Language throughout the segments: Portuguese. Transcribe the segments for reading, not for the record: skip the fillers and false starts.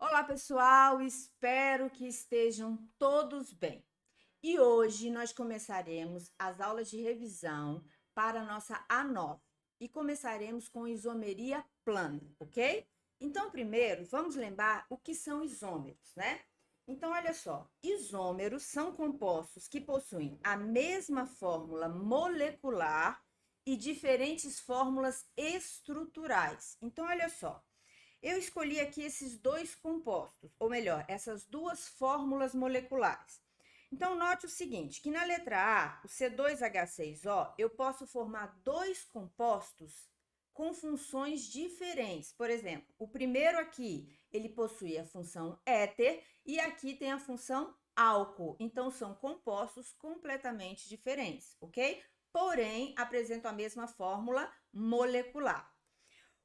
Olá, pessoal, espero que estejam todos bem. E hoje nós começaremos as aulas de revisão para a nossa A9 e começaremos com isomeria plana, ok? Então, primeiro, vamos lembrar o que são isômeros, né? Então, olha só, isômeros são compostos que possuem a mesma fórmula molecular e diferentes fórmulas estruturais. Então, olha só. Eu escolhi aqui esses dois compostos, ou melhor, essas duas fórmulas moleculares. Então, note o seguinte, que na letra A, o C2H6O, eu posso formar dois compostos com funções diferentes. Por exemplo, o primeiro aqui, ele possui a função éter e aqui tem a função álcool. Então, são compostos completamente diferentes, ok? Porém, apresentam a mesma fórmula molecular.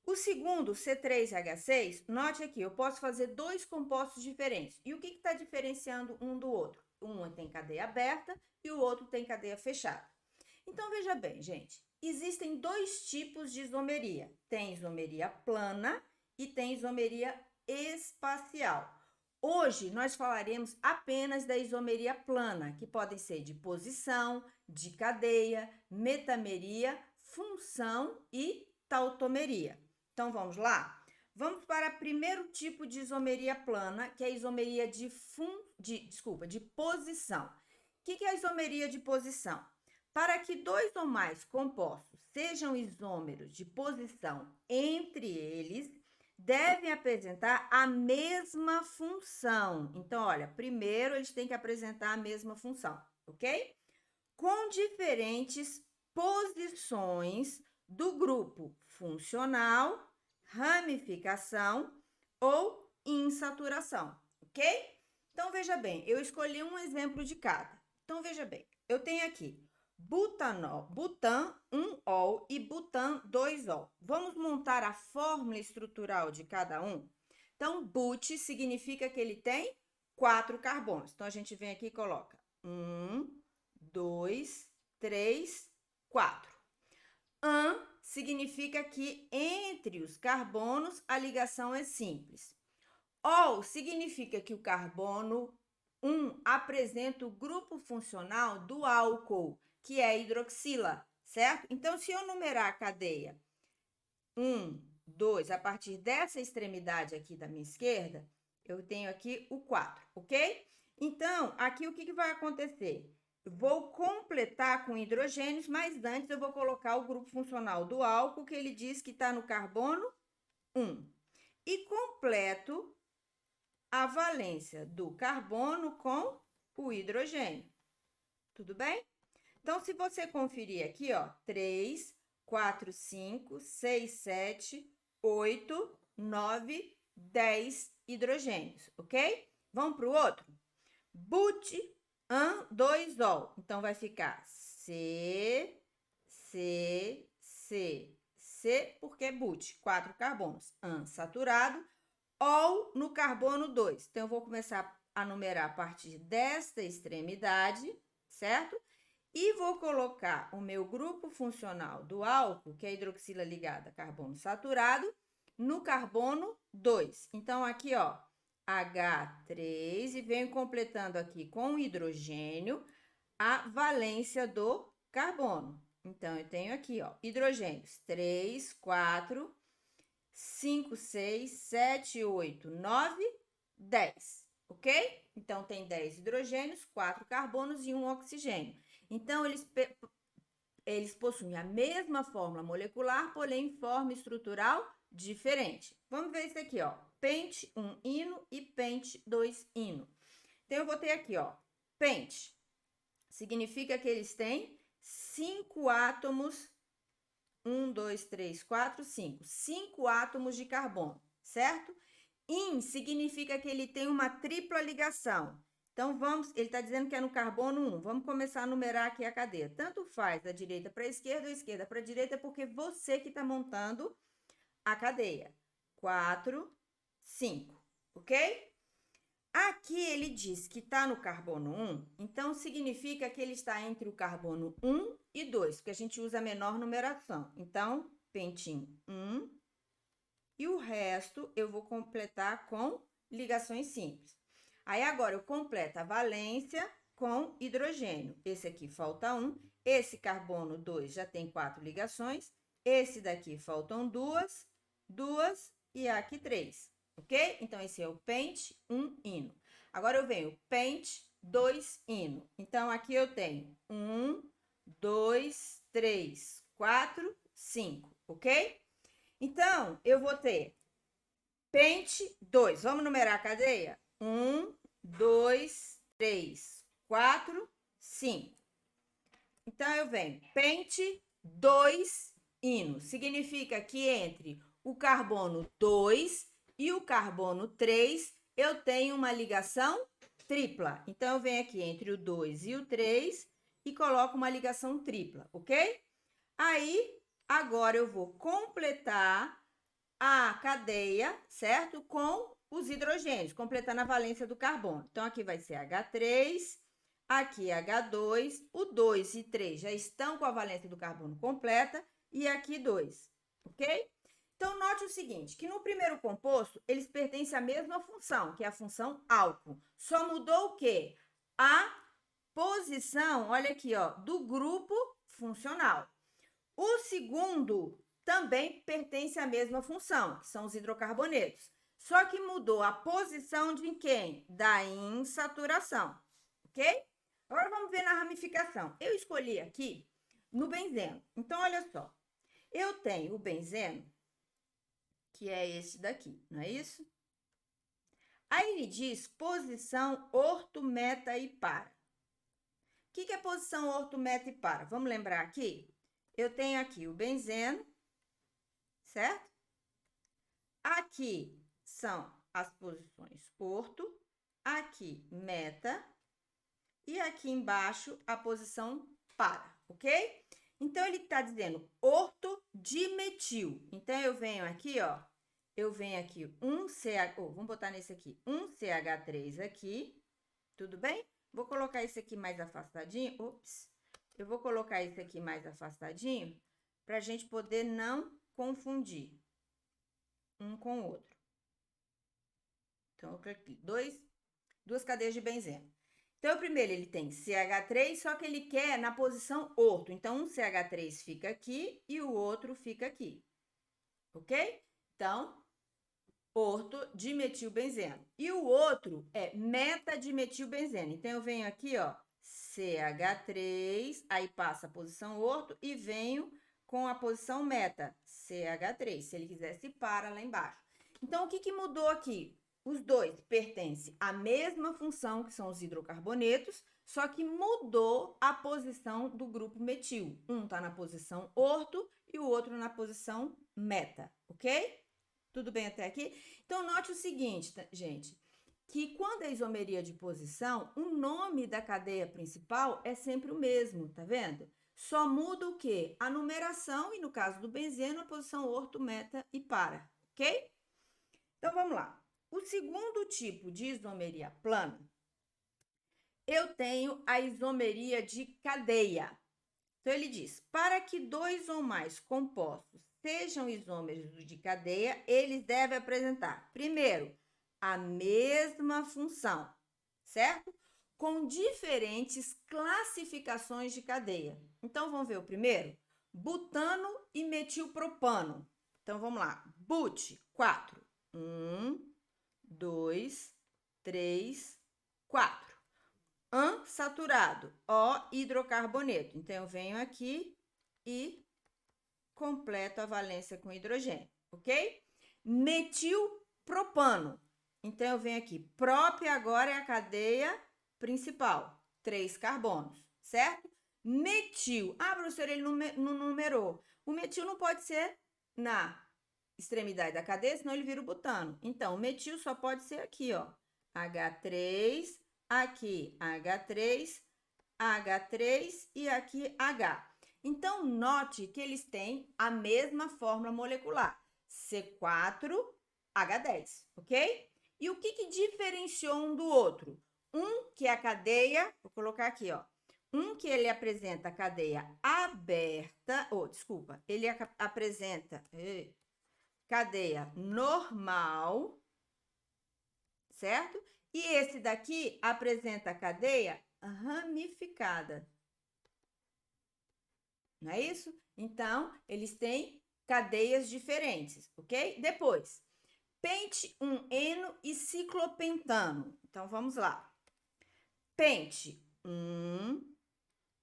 O segundo, C3H6, note aqui, eu posso fazer dois compostos diferentes. E o que está diferenciando um do outro? Um tem cadeia aberta e o outro tem cadeia fechada. Então, veja bem, gente, existem dois tipos de isomeria. Tem isomeria plana e tem isomeria espacial. Hoje, nós falaremos apenas da isomeria plana, que podem ser de posição, de cadeia, metameria, função e tautomeria. Então, vamos lá? Vamos para o primeiro tipo de isomeria plana, que é a isomeria de posição. O que é a isomeria de posição? Para que dois ou mais compostos sejam isômeros de posição entre eles, devem apresentar a mesma função. Então, olha, primeiro eles têm que apresentar a mesma função, ok? Com diferentes posições do grupo funcional, ramificação ou insaturação, ok? Então, veja bem, eu escolhi um exemplo de cada. Então, veja bem, eu tenho aqui butanol, butan 1-ol e butan 2-ol. Vamos montar a fórmula estrutural de cada um? Então, but significa que ele tem 4 carbonos. Então, a gente vem aqui e coloca 1, 2, 3, 4. An significa que entre os carbonos a ligação é simples. Ol significa que o carbono 1 apresenta o grupo funcional do álcool, que é a hidroxila, certo? Então, se eu numerar a cadeia 1, 2, a partir dessa extremidade aqui da minha esquerda, eu tenho aqui o 4, ok? Então, aqui o que vai acontecer? Vou completar com hidrogênios, mas antes eu vou colocar o grupo funcional do álcool, que ele diz que está no carbono 1. E completo a valência do carbono com o hidrogênio. Tudo bem? Então, se você conferir aqui, ó, 3, 4, 5, 6, 7, 8, 9, 10 hidrogênios, ok? Vamos para o outro? But-an-2-ol. Então, vai ficar C, C, C, C, porque é but, 4 carbonos. An saturado, ol no carbono 2. Então, eu vou começar a numerar a partir desta extremidade, certo? E vou colocar o meu grupo funcional do álcool, que é a hidroxila ligada a carbono saturado, no carbono 2. Então, aqui, ó, H3 e venho completando aqui com o hidrogênio a valência do carbono. Então, eu tenho aqui, ó, hidrogênios 3, 4, 5, 6, 7, 8, 9, 10, ok? Então, tem 10 hidrogênios, 4 carbonos e 1 oxigênio. Então, eles possuem a mesma fórmula molecular, porém em forma estrutural diferente. Vamos ver isso aqui, ó. Pente 1 ino e pente 2 ino. Então, eu vou ter aqui, ó, pente. Significa que eles têm 5 átomos. 1, 2, 3, 4, 5. 5 átomos de carbono, certo? In significa que ele tem uma tripla ligação. Então, ele está dizendo que é no carbono 1. Vamos começar a numerar aqui a cadeia. Tanto faz da direita para a esquerda ou esquerda para a direita, porque você que está montando a cadeia. 4, 5, ok? Aqui ele diz que está no carbono 1, então significa que ele está entre o carbono 1 e 2, porque a gente usa a menor numeração. Então, pentim 1 e o resto eu vou completar com ligações simples. Aí, agora, eu completo a valência com hidrogênio. Esse aqui falta 1. Esse carbono 2 já tem 4 ligações. Esse daqui faltam 2 e aqui 3, ok? Então, esse é o pente 1 ino. Agora, eu venho pente 2 ino. Então, aqui eu tenho 1, 2, 3, 4, 5, ok? Então, eu vou ter pente 2. Vamos numerar a cadeia? 1, 2, 3, 4, 5. Então, eu venho pente 2 ino. Significa que entre o carbono 2 e o carbono 3, eu tenho uma ligação tripla. Então, eu venho aqui entre o 2 e o 3 e coloco uma ligação tripla, ok? Aí, agora eu vou completar a cadeia, certo? Com os hidrogênios, completando a valência do carbono. Então, aqui vai ser H3, aqui H2, o 2 e 3 já estão com a valência do carbono completa, e aqui 2, ok? Então, note o seguinte, que no primeiro composto, eles pertencem à mesma função, que é a função álcool. Só mudou o quê? A posição, olha aqui, ó, do grupo funcional. O segundo também pertence à mesma função, que são os hidrocarbonetos. Só que mudou a posição de quem? Da insaturação, ok? Agora vamos ver na ramificação. Eu escolhi aqui no benzeno. Então, olha só. Eu tenho o benzeno, que é esse daqui, não é isso? Aí ele diz posição orto, meta e para. O que é posição orto, meta e para? Vamos lembrar aqui? Eu tenho aqui o benzeno, certo? Aqui são as posições orto, aqui meta e aqui embaixo a posição para, ok? Então, ele está dizendo ortodimetil. Então, eu venho aqui, ó, eu venho aqui vamos botar nesse aqui, um CH3 aqui, tudo bem? Vou colocar esse aqui mais afastadinho, eu vou colocar esse aqui mais afastadinho para a gente poder não confundir um com o outro. Então, eu coloquei duas cadeias de benzeno. Então, o primeiro, ele tem CH3, só que ele quer na posição orto. Então, um CH3 fica aqui e o outro fica aqui. Ok? Então, orto dimetilbenzeno. E o outro é metadimetilbenzeno. Então, eu venho aqui, ó, CH3, aí passa a posição orto e venho com a posição meta, CH3. Se ele quisesse, para lá embaixo. Então, o que mudou aqui? Os dois pertencem à mesma função, que são os hidrocarbonetos, só que mudou a posição do grupo metil. Um está na posição orto e o outro na posição meta, ok? Tudo bem até aqui? Então, note o seguinte, gente, que quando é isomeria de posição, o nome da cadeia principal é sempre o mesmo, tá vendo? Só muda o quê? A numeração e, no caso do benzeno, a posição orto, meta e para, ok? Então, vamos lá. O segundo tipo de isomeria plana, eu tenho a isomeria de cadeia. Então, ele diz, para que dois ou mais compostos sejam isômeros de cadeia, eles devem apresentar, primeiro, a mesma função, certo? Com diferentes classificações de cadeia. Então, vamos ver o primeiro? Butano e metilpropano. Então, vamos lá. But, 4. 1, 2, 3, 4. Saturado, O hidrocarboneto. Então, eu venho aqui e completo a valência com hidrogênio, ok? Metilpropano. Então, eu venho aqui. Prop agora é a cadeia principal. 3 carbonos, certo? Metil. Professor, ele não numerou. O metil não pode ser na extremidade da cadeia, senão ele vira o butano. Então, o metil só pode ser aqui, ó. H3, aqui H3, H3 e aqui H. Então, note que eles têm a mesma fórmula molecular, C4H10, ok? E o que diferenciou um do outro? Um que é a cadeia, vou colocar aqui, ó. Um que ele apresenta a cadeia aberta, ele apresenta cadeia normal, certo? E esse daqui apresenta a cadeia ramificada. Não é isso? Então, eles têm cadeias diferentes, ok? Depois, pente um eno e ciclopentano. Então, vamos lá. Pente 1,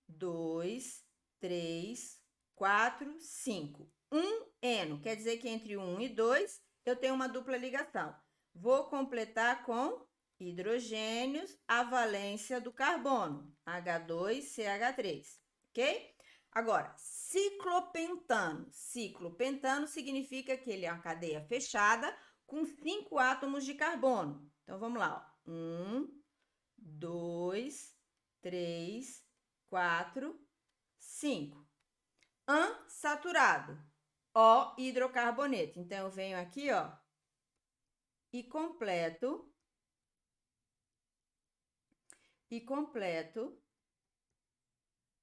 2, 3, 4, 5. Um eno, quer dizer que entre 1 e 2 eu tenho uma dupla ligação. Vou completar com hidrogênios, a valência do carbono, H2CH3, ok? Agora, ciclopentano. Ciclopentano significa que ele é uma cadeia fechada com 5 átomos de carbono. Então, vamos lá. 1, 2, 3, 4, 5. Saturado. O hidrocarboneto. Então, eu venho aqui, ó, e completo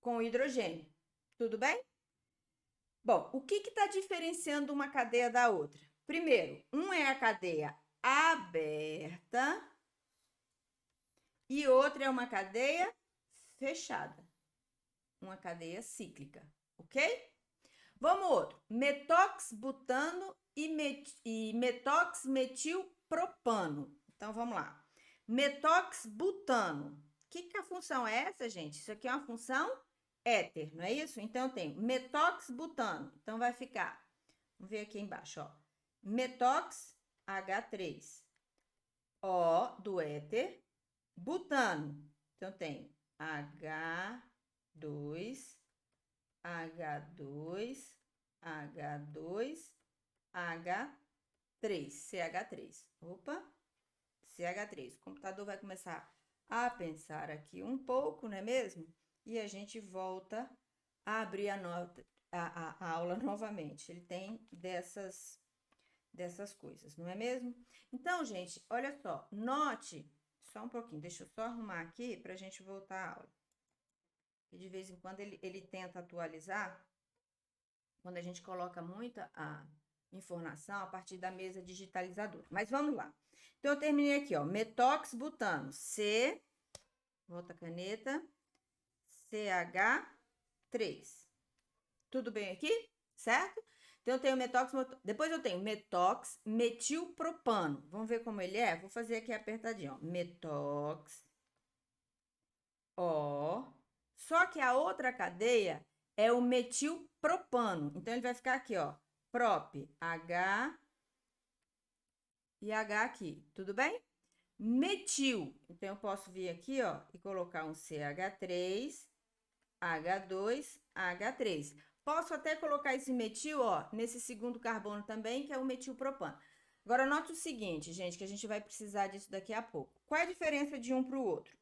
com hidrogênio. Tudo bem? Bom, o que está diferenciando uma cadeia da outra? Primeiro, um é a cadeia aberta e outra é uma cadeia fechada. Uma cadeia cíclica, ok? Vamos outro. Metoxbutano e metoxmetilpropano. Então, vamos lá. Metoxbutano. Que a função é essa, gente? Isso aqui é uma função éter, não é isso? Então, eu tenho metoxbutano. Então, vai ficar, vamos ver aqui embaixo, ó. Metox, H3. O do éter. Butano. Então, eu tenho H2, H2, H2, H3, CH3. Opa, CH3. O computador vai começar a pensar aqui um pouco, não é mesmo? E a gente volta a abrir a aula novamente. Ele tem dessas coisas, não é mesmo? Então, gente, olha só, note, só um pouquinho, deixa eu só arrumar aqui para a gente voltar à aula. E de vez em quando ele tenta atualizar, quando a gente coloca muita informação a partir da mesa digitalizadora. Mas vamos lá. Então, eu terminei aqui, ó, metoxbutano, C, volta a caneta, CH3. Tudo bem aqui? Certo? Então, eu tenho depois eu tenho metox, metilpropano. Vamos ver como ele é? Vou fazer aqui apertadinho, ó. Metox, O. Só que a outra cadeia é o metilpropano. Então, ele vai ficar aqui, ó. Prop, H e H aqui. Tudo bem? Metil. Então, eu posso vir aqui, ó, e colocar um CH3, H2, H3. Posso até colocar esse metil, ó, nesse segundo carbono também, que é o metilpropano. Agora, note o seguinte, gente, que a gente vai precisar disso daqui a pouco. Qual é a diferença de um para o outro?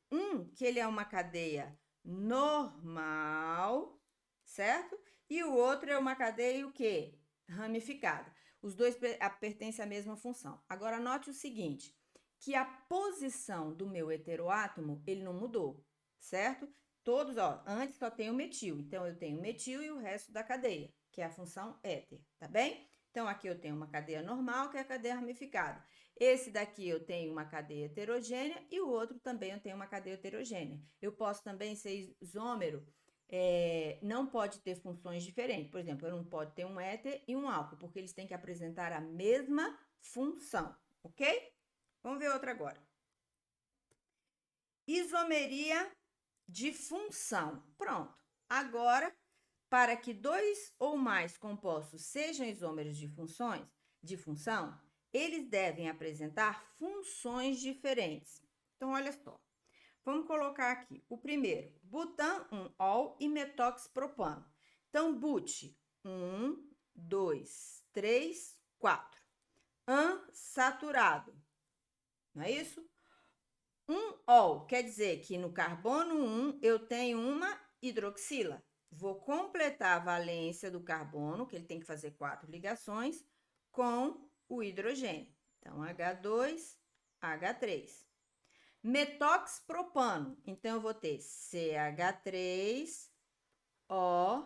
Que ele é uma cadeia normal, certo? E o outro é uma cadeia o quê? Ramificada. Os dois pertencem à mesma função. Agora, note o seguinte, que a posição do meu heteroátomo, ele não mudou, certo? Todos, ó, antes só tem o metil, então eu tenho metil e o resto da cadeia, que é a função éter, tá bem? Então, aqui eu tenho uma cadeia normal, que é a cadeia ramificada. Esse daqui eu tenho uma cadeia heterogênea e o outro também eu tenho uma cadeia heterogênea. Eu posso também ser isômero, não pode ter funções diferentes. Por exemplo, eu não pode ter um éter e um álcool, porque eles têm que apresentar a mesma função, ok? Vamos ver outra agora. Isomeria de função. Pronto. Agora, para que dois ou mais compostos sejam isômeros de função, eles devem apresentar funções diferentes. Então, olha só. Vamos colocar aqui o primeiro, butan, ol e metoxpropano. Então, but, 1, 2, 3, 4. Saturado. Não é isso? Ol, quer dizer que no carbono 1 eu tenho uma hidroxila. Vou completar a valência do carbono, que ele tem que fazer 4 ligações, com o hidrogênio. Então, H2, H3. Metoxpropano. Então, eu vou ter CH3, O,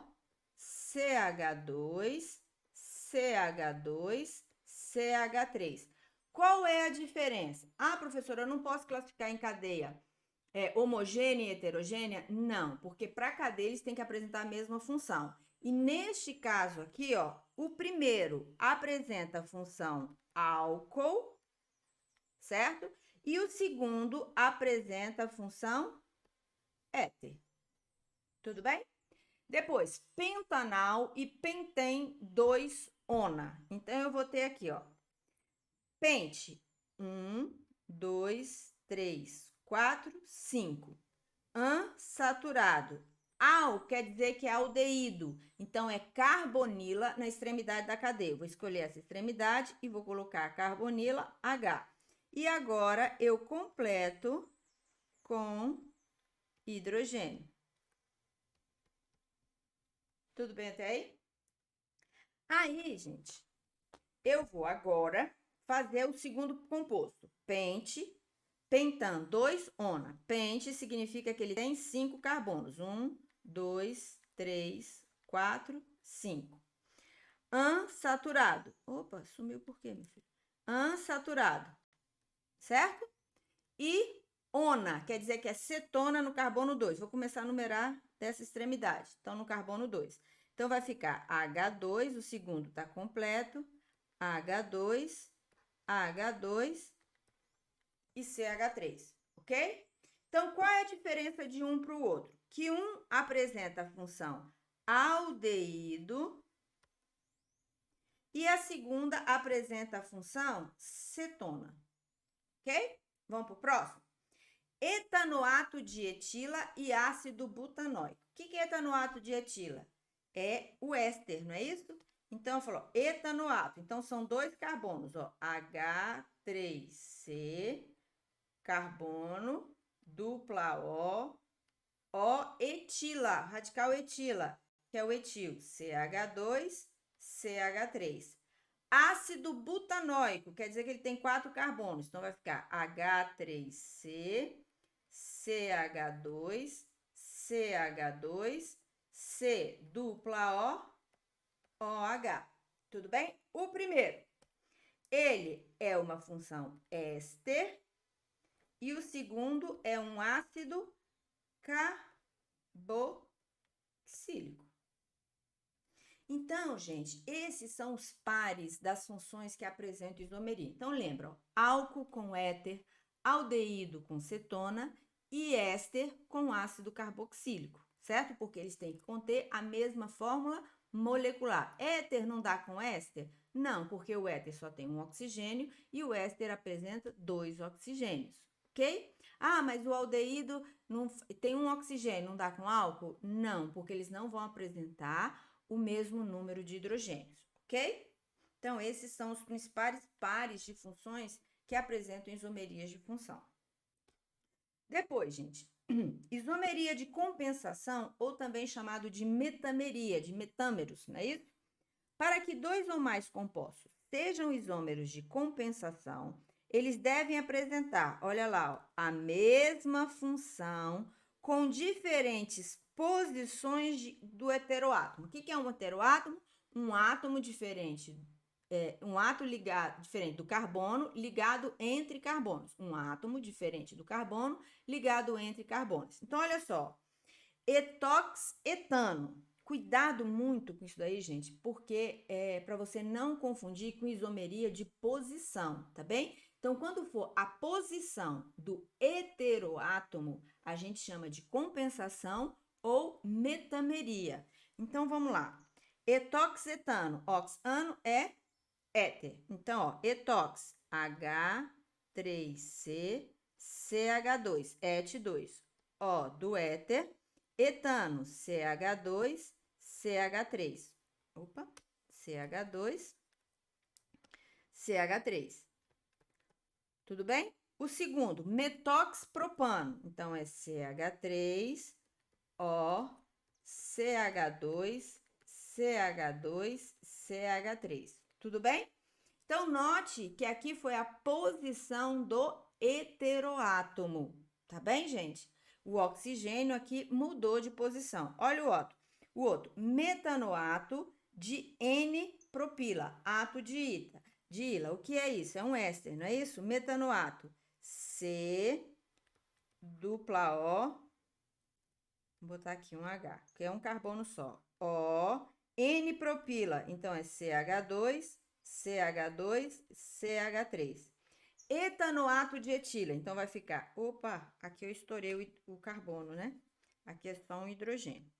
CH2, CH2, CH3. Qual é a diferença? Ah, professora, eu não posso classificar em cadeia homogênea e heterogênea? Não, porque para cadeia eles têm que apresentar a mesma função. E neste caso aqui, ó, o primeiro apresenta a função álcool, certo? E o segundo apresenta a função éter. Tudo bem? Depois, pentanal e pentém 2-ona. Então, eu vou ter aqui, ó, pente, 1, 2, 3, 4, 5. Saturado. Al quer dizer que é aldeído. Então, é carbonila na extremidade da cadeia. Eu vou escolher essa extremidade e vou colocar carbonila H. E agora, eu completo com hidrogênio. Tudo bem até aí? Aí, gente, eu vou agora fazer o segundo composto. Pente, pentan, 2-ona. Pente significa que ele tem 5 carbonos. 1, 2, 3, 4, 5. Saturado. Opa, sumiu por quê, meu filho? Saturado. Certo? E ona, quer dizer que é cetona no carbono 2. Vou começar a numerar dessa extremidade. Então, no carbono 2. Então, vai ficar H2, o segundo está completo, H2, H2 e CH3, ok? Então, qual é a diferença de um para o outro? Que um apresenta a função aldeído e a segunda apresenta a função cetona, ok? Vamos para o próximo? Etanoato de etila e ácido butanóico. O que é etanoato de etila? É o éster, não é isso? Então, falou etanoato. Então, são 2 carbonos, ó. H3C, carbono, dupla O, etila, radical etila, que é o etil, CH2, CH3. Ácido butanóico, quer dizer que ele tem 4 carbonos. Então, vai ficar H3C, CH2, CH2, C, dupla OH. Tudo bem? O primeiro, ele é uma função éster e o segundo é um ácido carboxílico. Então, gente, esses são os pares das funções que apresentam isomeria. Então, lembra, ó, álcool com éter, aldeído com cetona e éster com ácido carboxílico, certo? Porque eles têm que conter a mesma fórmula molecular. Éter não dá com éster? Não, porque o éter só tem um oxigênio e o éster apresenta 2 oxigênios, ok? Ah, mas o aldeído não, tem um oxigênio, não dá com álcool? Não, porque eles não vão apresentar o mesmo número de hidrogênios, ok? Então, esses são os principais pares de funções que apresentam isomerias de função. Depois, gente, isomeria de compensação, ou também chamado de metameria, de metâmeros, não é isso? Para que 2 ou mais compostos sejam isômeros de compensação, eles devem apresentar, olha lá, ó, a mesma função com diferentes posições do heteroátomo. O que é um heteroátomo? Um átomo diferente, um átomo ligado, diferente do carbono, ligado entre carbonos. Um átomo diferente do carbono, ligado entre carbonos. Então, olha só, etox-etano. Cuidado muito com isso daí, gente, porque é para você não confundir com isomeria de posição, tá bem? Então, quando for a posição do heteroátomo, a gente chama de compensação ou metameria. Então, vamos lá. Etoxetano, oxano é éter. Então, ó, etox, H3C, CH2, ET2. Ó, do éter, etano, CH2, CH3. Opa, CH2, CH3. Tudo bem? O segundo, metoxpropano. Então, é CH3, O, CH2, CH2, CH3. Tudo bem? Então, note que aqui foi a posição do heteroátomo. Tá bem, gente? O oxigênio aqui mudou de posição. Olha o outro. O outro, metanoato de N-propila, ato de ita. Dila, o que é isso? É um éster, não é isso? Metanoato. C dupla O, vou botar aqui um H, que é um carbono só. O, N-propila, então é CH2, CH2, CH3. Etanoato de etila, então vai ficar, opa, aqui eu estourei o carbono, né? Aqui é só um hidrogênio,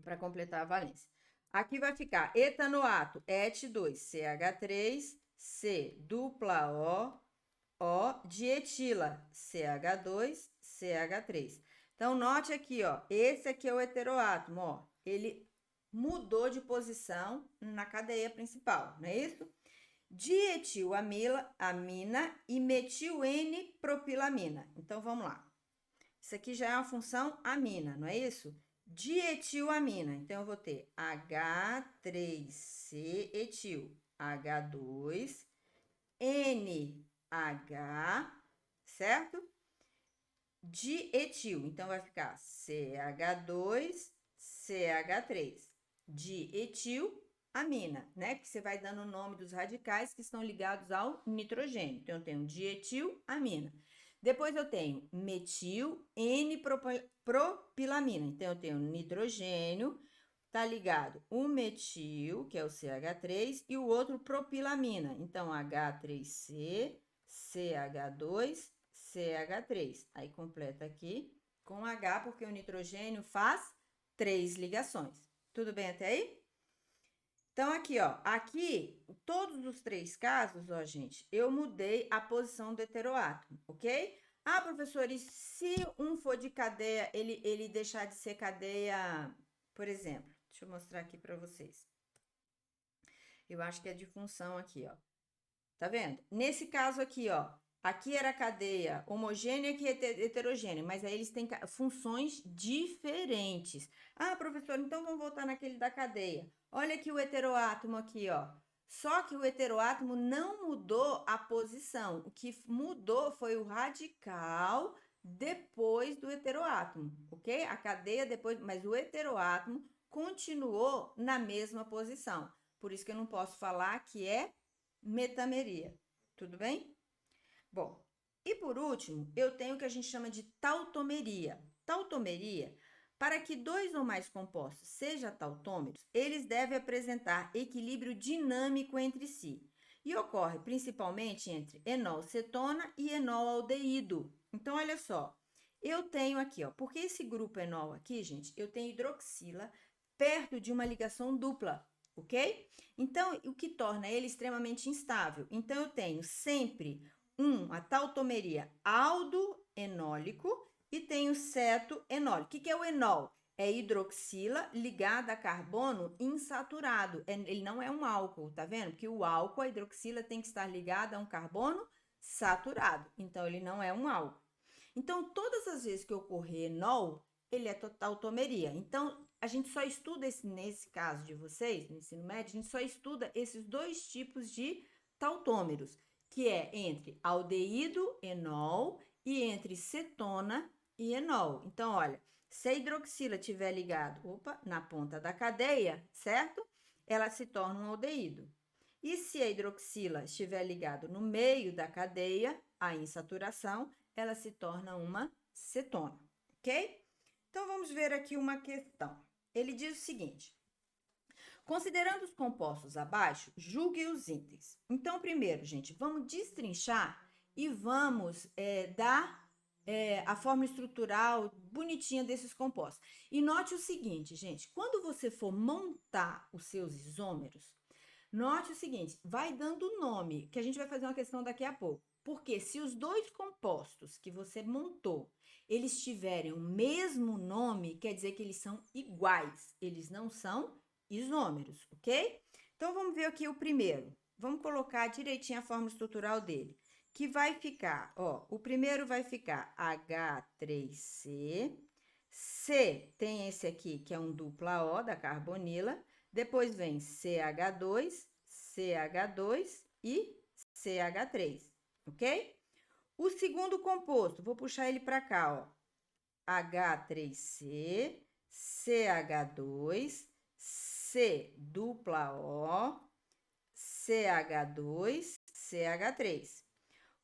para completar a valência. Aqui vai ficar etanoato, ET2, CH3, C, dupla O, dietila, CH2, CH3. Então, note aqui, ó, esse aqui é o heteroátomo, ó, ele mudou de posição na cadeia principal, não é isso? Dietilamina e metil N-propilamina. Então, vamos lá. Isso aqui já é uma função amina, não é isso? Dietilamina. Então, eu vou ter H3C etil, H2, NH, certo? Dietil. Então, vai ficar CH2, CH3. Dietilamina, né? Que você vai dando o nome dos radicais que estão ligados ao nitrogênio. Então, eu tenho dietilamina. Depois eu tenho metil N-propilamina. Então, eu tenho nitrogênio, tá ligado o metil, que é o CH3, e o outro propilamina. Então, H3C, CH2, CH3. Aí, completa aqui com H, porque o nitrogênio faz 3 ligações. Tudo bem até aí? Então, aqui, ó, aqui, todos os 3 casos, ó, gente, eu mudei a posição do heteroátomo, ok? Ah, professor, e se um for de cadeia, ele deixar de ser cadeia, por exemplo, deixa eu mostrar aqui para vocês. Eu acho que é de função aqui, ó. Tá vendo? Nesse caso aqui, ó, aqui era cadeia homogênea, aqui é heterogênea, mas aí eles têm funções diferentes. Ah, professor, então vamos voltar naquele da cadeia. Olha aqui o heteroátomo aqui, ó. Só que o heteroátomo não mudou a posição. O que mudou foi o radical depois do heteroátomo, ok? A cadeia depois, mas o heteroátomo continuou na mesma posição. Por isso que eu não posso falar que é metameria. Tudo bem? Bom, e por último, eu tenho o que a gente chama de tautomeria. Tautomeria, para que 2 ou mais compostos sejam tautômeros, eles devem apresentar equilíbrio dinâmico entre si. E ocorre principalmente entre enol-cetona e enol-aldeído. Então, olha só, eu tenho aqui, ó, porque esse grupo enol aqui, gente, eu tenho hidroxila perto de uma ligação dupla, ok? Então, o que torna ele extremamente instável. Então, eu tenho sempre a tautomeria aldo-enólico e tenho ceto-enólico. O que é o enol? É hidroxila ligada a carbono insaturado. Ele não é um álcool, tá vendo? Porque o álcool, a hidroxila, tem que estar ligada a um carbono saturado. Então, ele não é um álcool. Então, todas as vezes que ocorrer enol, ele é tautomeria. Então, a gente só estuda, nesse caso de vocês, no ensino médio, a gente só estuda esses 2 tipos de tautômeros, que é entre aldeído, enol, e entre cetona e enol. Então, olha, se a hidroxila estiver ligado, na ponta da cadeia, certo? Ela se torna um aldeído. E se a hidroxila estiver ligado no meio da cadeia, a insaturação, ela se torna uma cetona, ok? Então, vamos ver aqui uma questão. Ele diz o seguinte: considerando os compostos abaixo, julgue os itens. Então, primeiro, gente, vamos destrinchar e vamos dar a forma estrutural bonitinha desses compostos. E note o seguinte, gente, quando você for montar os seus isômeros, note o seguinte, vai dando nome, que a gente vai fazer uma questão daqui a pouco. Porque se os 2 compostos que você montou, eles tiverem o mesmo nome, quer dizer que eles são iguais, eles não são isômeros, ok? Então, vamos ver aqui o primeiro. Vamos colocar direitinho a forma estrutural dele, que vai ficar, ó, o primeiro vai ficar H3C, C tem esse aqui, que é um dupla O da carbonila, depois vem CH2, CH2 e CH3, ok? O segundo composto, vou puxar ele para cá, ó. H3C, CH2, C dupla O, CH2, CH3.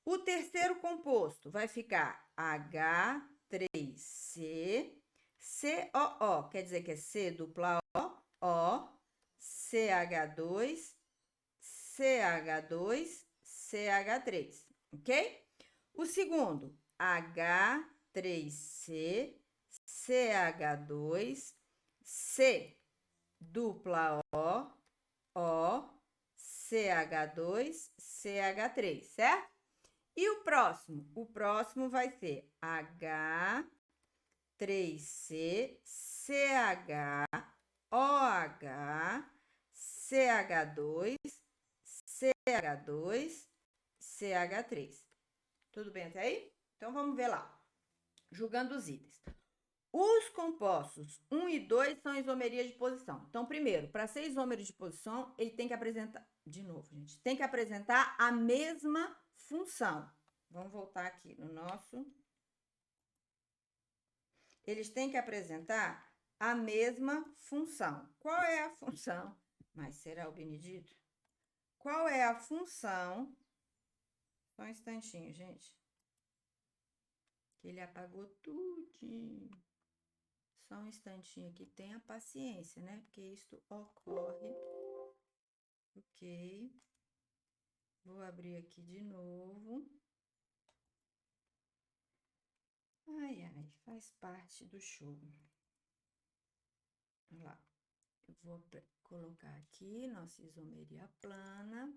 O terceiro composto vai ficar H3C, COO, quer dizer que é C dupla O, CH2, CH2, CH3, ok? O segundo, H3C, CH2, C dupla O, CH2, CH3, certo? E o próximo? O próximo vai ser H3C, CH, OH, CH2, CH2, CH3. Tudo bem até aí? Então, vamos ver lá. Julgando os itens. Os compostos 1 e 2 são isomerias de posição. Então, primeiro, para ser isômero de posição, ele tem que apresentar... De novo, gente. Tem que apresentar a mesma função. Vamos voltar aqui no nosso... Eles têm que apresentar a mesma função. Qual é a função? Mas será o Benedito? Qual é a função? Só um instantinho, gente. Que ele apagou tudinho. Só um instantinho aqui. Tenha paciência, né? Porque isto ocorre. Ok. Vou abrir aqui de novo. Ai, ai, faz parte do show. Olha lá. Eu vou colocar aqui nossa isomeria plana.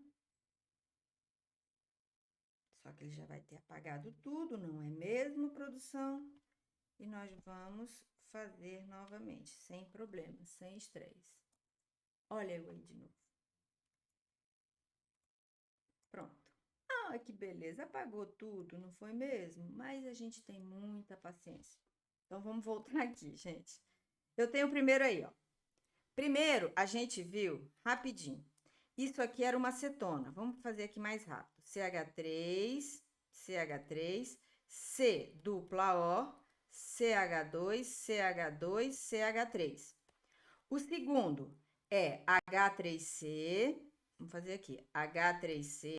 Só que ele já vai ter apagado tudo, não é mesmo, produção? E nós vamos fazer novamente, sem problema, sem estresse. Olha eu aí de novo. Pronto. Ah, que beleza, apagou tudo, não foi mesmo? Mas a gente tem muita paciência. Então, vamos voltar aqui, gente. Eu tenho o primeiro aí, ó. Primeiro, a gente viu, rapidinho, isso aqui era uma cetona. Vamos fazer aqui mais rápido. CH3, CH3, C dupla O, CH2, CH2, CH3. O segundo é H3C, vamos fazer aqui, H3C,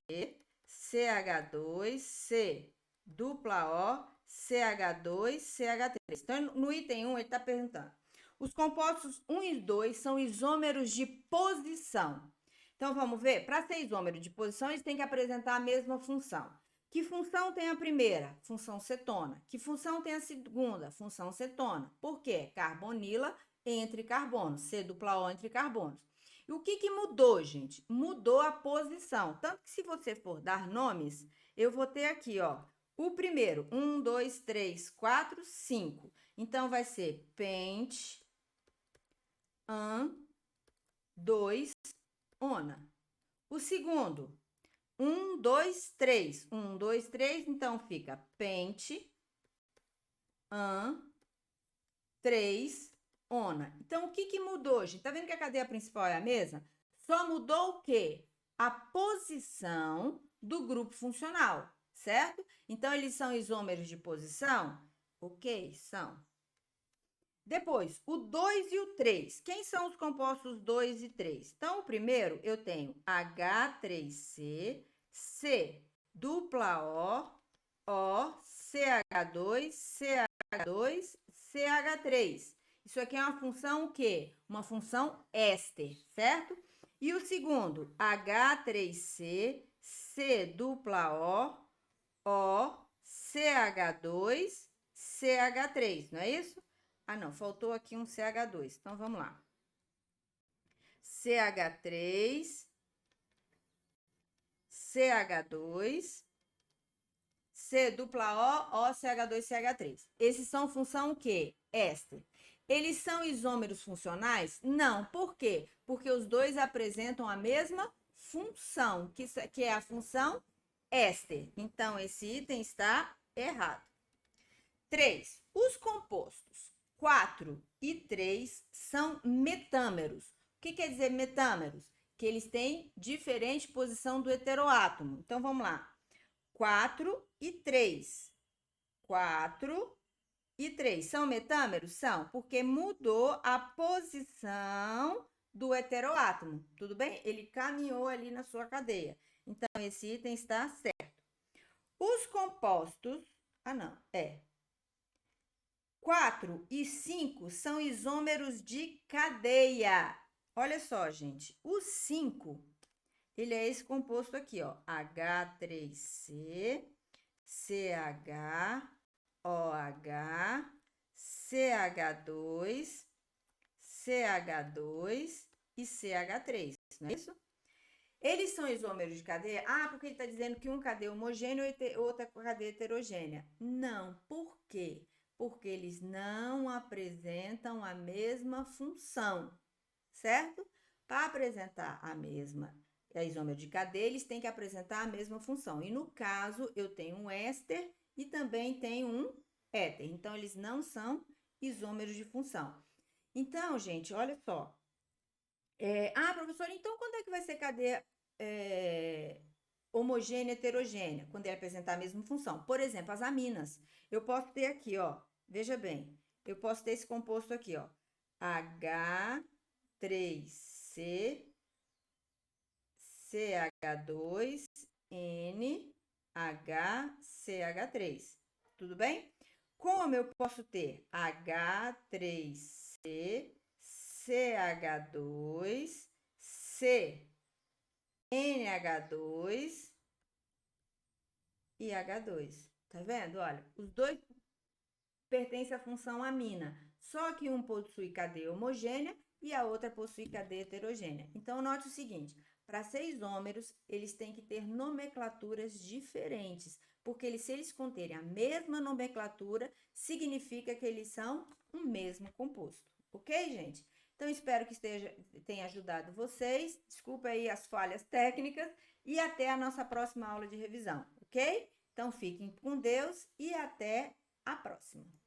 CH2, C dupla O, CH2, CH3. Então, no item 1, ele está perguntando. Os compostos 1 e 2 são isômeros de posição. Então, vamos ver? Para ser isômero de posição, eles têm que apresentar a mesma função. Que função tem a primeira? Função cetona. Que função tem a segunda? Função cetona. Por quê? Carbonila entre carbonos, C dupla O entre carbonos. E o que mudou, gente? Mudou a posição. Tanto que se você for dar nomes, eu vou ter aqui, ó, o primeiro, 1, 2, 3, 4, 5. Então, vai ser pente, 2, ona. O segundo, 1, 2, 3. 1, 2, 3, então fica pente, 3, ona. Então, o que mudou, gente? Tá vendo que a cadeia principal é a mesma? Só mudou o quê? A posição do grupo funcional, certo? Então, eles são isômeros de posição? Ok, são. Depois, o 2 e o 3. Quem são os compostos 2 e 3? Então, o primeiro, eu tenho H3C, C dupla O, CH2, CH2, CH3. Isso aqui é uma função o quê? Uma função éster, certo? E o segundo, H3C, C dupla O, CH2, CH3, não é isso? Ah, não, faltou aqui um CH2. Então, vamos lá. CH3, CH2, C dupla O, CH2, CH3. Esses são função o quê? Éster. Eles são isômeros funcionais? Não. Por quê? Porque os dois apresentam a mesma função, que é a função éster. Então, esse item está errado. 3. Os compostos 4 e 3 são metâmeros. O que quer dizer metâmeros? Que eles têm diferente posição do heteroátomo. Então, vamos lá. 4 e 3. 4 e 3 são metâmeros? São, porque mudou a posição do heteroátomo, tudo bem? Ele caminhou ali na sua cadeia. Então, esse item está certo. Os compostos... 4 e 5 são isômeros de cadeia. Olha só, gente. O 5, ele é esse composto aqui, ó. H3C, CH, OH, CH2, CH2 e CH3, não é isso? Eles são isômeros de cadeia? Ah, porque ele está dizendo que um cadeia homogêneo e outra cadeia heterogênea. Não, por quê? Porque eles não apresentam a mesma função, certo? Para apresentar a isômero de cadeia, eles têm que apresentar a mesma função. E no caso, eu tenho um éster e também tenho um éter. Então, eles não são isômeros de função. Então, gente, olha só. Professora, então quando é que vai ser cadeia homogênea, heterogênea? Quando ele apresentar a mesma função. Por exemplo, as aminas. Eu posso ter aqui, ó, veja bem, eu posso ter esse composto aqui, ó, H3C, CH2, NHCH3. Tudo bem? Como eu posso ter H3C, CH2, C, NH2 e H2. Tá vendo? Olha, os dois pertencem à função amina, só que um possui cadeia homogênea e a outra possui cadeia heterogênea. Então, note o seguinte, para ser isômeros, eles têm que ter nomenclaturas diferentes, porque se eles conterem a mesma nomenclatura, significa que eles são um mesmo composto. Ok, gente? Então, espero que tenha ajudado vocês. Desculpa aí as falhas técnicas e até a nossa próxima aula de revisão, ok? Então, fiquem com Deus e até a próxima.